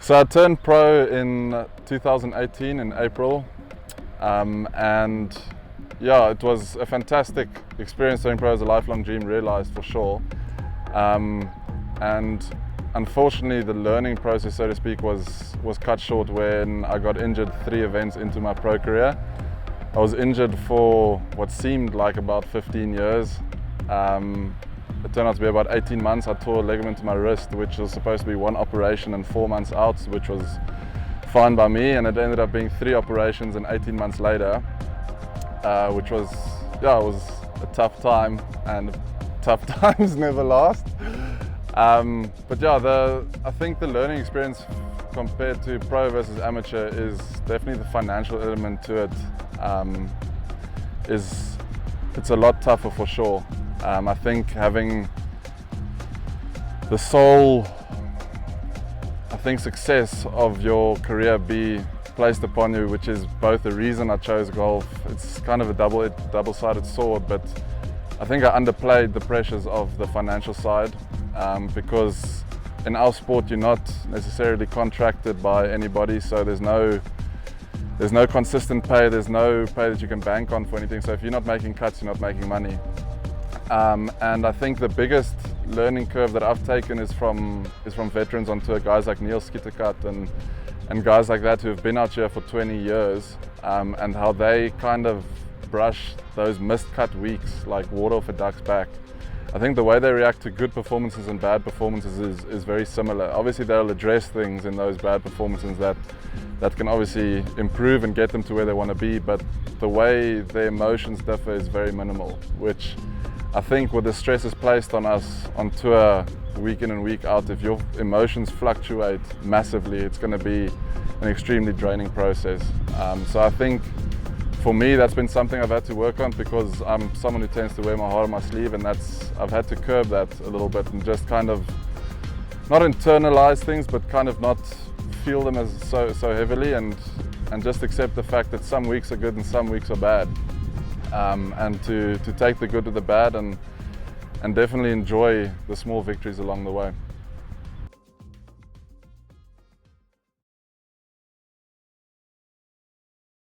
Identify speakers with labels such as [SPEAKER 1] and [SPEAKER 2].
[SPEAKER 1] So I turned pro in 2018 in April, and yeah, it was a fantastic experience. Turning pro as a lifelong dream, realized for sure. And unfortunately, the learning process, so to speak, was cut short when I got injured 3 events into my pro career. I was injured for what seemed like about 15 years. It turned out to be about 18 months. I tore a ligament in my wrist, which was supposed to be 1 operation and 4 months out, which was fine by me, and it ended up being 3 operations and 18 months later, which was, yeah, it was a tough time, and tough times never last. But yeah, I think the learning experience compared to pro versus amateur is definitely the financial element to it. It's a lot tougher for sure. I think having the sole, success of your career be placed upon you, which is both the reason I chose golf. It's kind of a double-sided sword, but I think I underplayed the pressures of the financial side, because in our sport you're not necessarily contracted by anybody, so there's no consistent pay, there's no pay that you can bank on for anything. So if you're not making cuts, you're not making money. And I think the biggest learning curve that I've taken is from veterans on tour, guys like Neil Skittercut and guys like that who have been out here for 20 years, and how they kind of brush those missed cut weeks like water off a duck's back. I think the way they react to good performances and bad performances is very similar. Obviously they'll address things in those bad performances that can obviously improve and get them to where they want to be, but the way their emotions differ is very minimal, which I think with the stresses placed on us on tour week in and week out, if your emotions fluctuate massively, it's going to be an extremely draining process. So I think for me that's been something I've had to work on, because I'm someone who tends to wear my heart on my sleeve, and I've had to curb that a little bit and just kind of not internalize things, but kind of not feel them as so heavily, and just accept the fact that some weeks are good and some weeks are bad. And to take the good with the bad and definitely enjoy the small victories along the way.